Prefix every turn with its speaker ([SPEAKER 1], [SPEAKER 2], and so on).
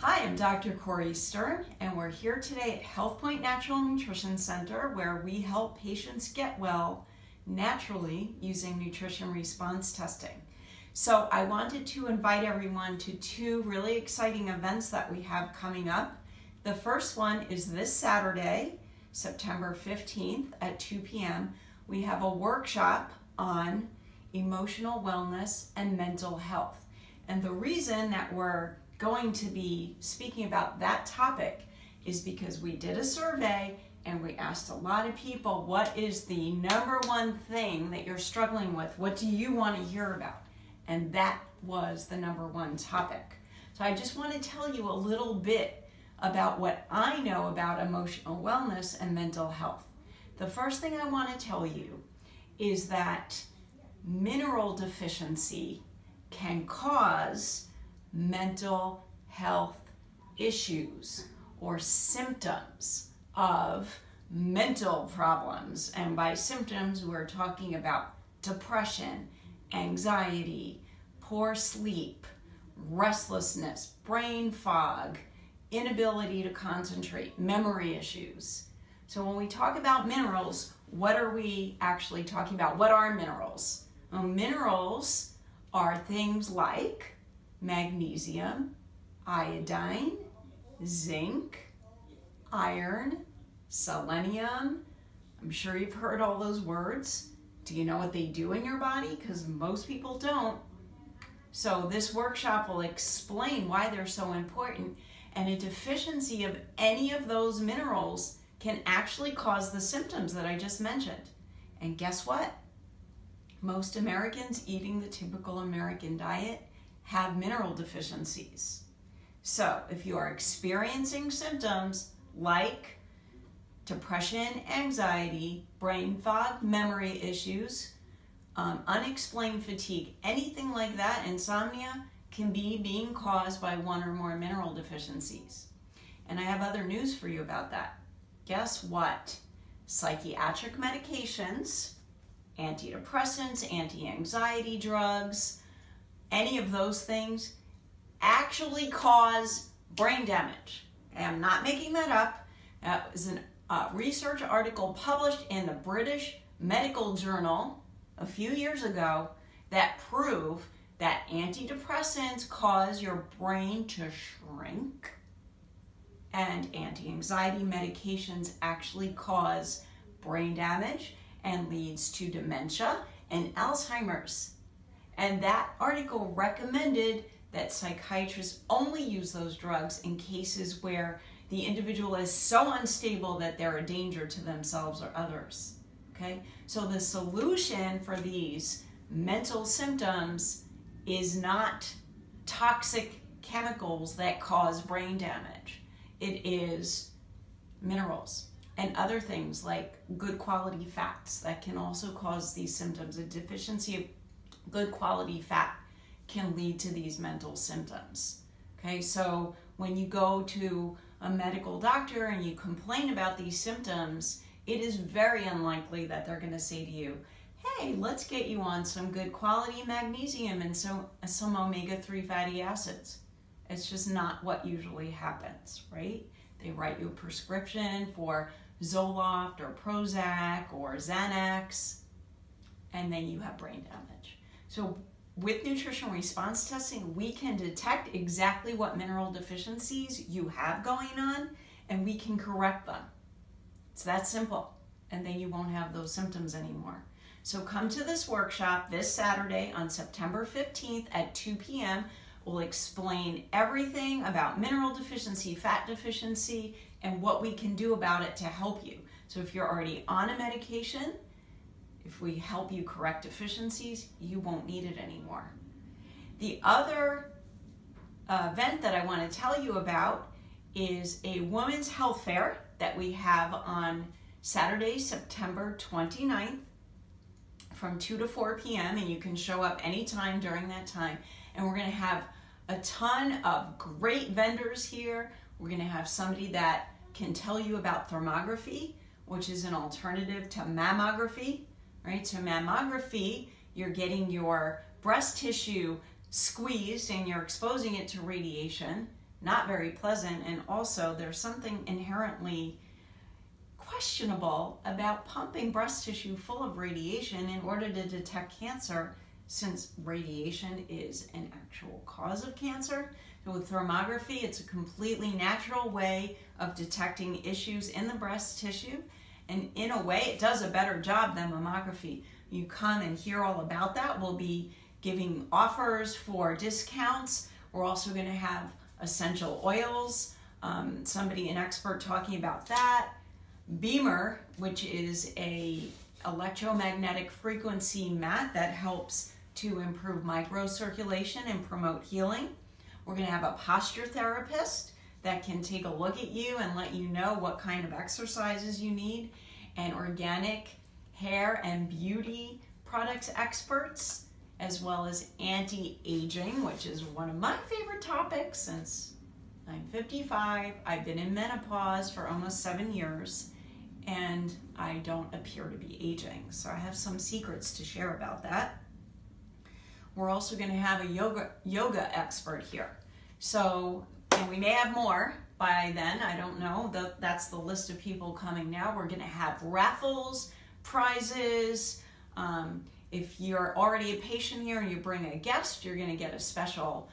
[SPEAKER 1] Hi, I'm Dr. Cori Stern, and we're here today at Health Point Natural Nutrition Center, where we help patients get well naturally using nutrition response testing. So I wanted to invite everyone to two really exciting events that we have coming up. The first one is this Saturday, September 15th at 2 p.m. We have a workshop on emotional wellness and mental health. And the reason that we're going to be speaking about that topic is because we did a survey and we asked a lot of people, what is the number one thing that you're struggling with? What do you want to hear about? And that was the number one topic. So I just want to tell you a little bit about what I know about emotional wellness and mental health. The first thing I want to tell you is that mineral deficiency can cause mental health issues or symptoms of mental problems. And by symptoms, we're talking about depression, anxiety, poor sleep, restlessness, brain fog, inability to concentrate, memory issues. So when we talk about minerals, what are we actually talking about? What are minerals? Well, minerals are things like magnesium, iodine, zinc, iron, selenium. I'm sure you've heard all those words. Do you know what they do in your body? Because most people don't. So this workshop will explain why they're so important, and a deficiency of any of those minerals can actually cause the symptoms that I just mentioned. And guess what? Most Americans eating the typical American diet have mineral deficiencies. So if you are experiencing symptoms like depression, anxiety, brain fog, memory issues, unexplained fatigue, anything like that, insomnia, can be being caused by one or more mineral deficiencies. And I have other news for you about that. Guess what? Psychiatric medications, antidepressants, anti-anxiety drugs, any of those things actually cause brain damage. Okay, I'm not making that up. That was a research article published in the British Medical Journal a few years ago that prove that antidepressants cause your brain to shrink, and anti-anxiety medications actually cause brain damage and leads to dementia and Alzheimer's. And that article recommended that psychiatrists only use those drugs in cases where the individual is so unstable that they're a danger to themselves or others. Okay? So the solution for these mental symptoms is not toxic chemicals that cause brain damage. It is minerals and other things like good quality fats that can also cause these symptoms. A deficiency of good quality fat can lead to these mental symptoms. Okay, so when you go to a medical doctor and you complain about these symptoms, it is very unlikely that they're going to say to you, hey, let's get you on some good quality magnesium and some omega-3 fatty acids. It's just not what usually happens, right? They write you a prescription for Zoloft or Prozac or Xanax, and then you have brain damage. So with nutrition response testing, we can detect exactly what mineral deficiencies you have going on, and we can correct them. It's that simple, and then you won't have those symptoms anymore. So come to this workshop this Saturday on September 15th at 2 p.m. We'll explain everything about mineral deficiency, fat deficiency, and what we can do about it to help you. So if you're already on a medication, if we help you correct deficiencies, you won't need it anymore. The other event that I want to tell you about is a women's health fair that we have on Saturday, September 29th from 2 to 4 p.m. and you can show up anytime during that time. And we're going to have a ton of great vendors here. We're going to have somebody that can tell you about thermography, which is an alternative to mammography. Right? So mammography, you're getting your breast tissue squeezed and you're exposing it to radiation. not very pleasant. And also there's something inherently questionable about pumping breast tissue full of radiation in order to detect cancer, since radiation is an actual cause of cancer. So with thermography, it's a completely natural way of detecting issues in the breast tissue. And in a way, it does a better job than mammography. You come and hear all about that. We'll be giving offers for discounts. We're also going to have essential oils, an expert talking about that. Beamer, which is a electromagnetic frequency mat that helps to improve microcirculation and promote healing. We're going to have a posture therapist that can take a look at you and let you know what kind of exercises you need. And organic hair and beauty products experts, as well as anti-aging, which is one of my favorite topics since I'm 55. I've been in menopause for almost 7 years, and I don't appear to be aging. So I have some secrets to share about that. We're also going to have a yoga expert here. So, and we may have more by then, I don't know. That's the list of people coming now. We're going to have raffles, prizes. If you're already a patient here and you bring a guest, you're going to get a special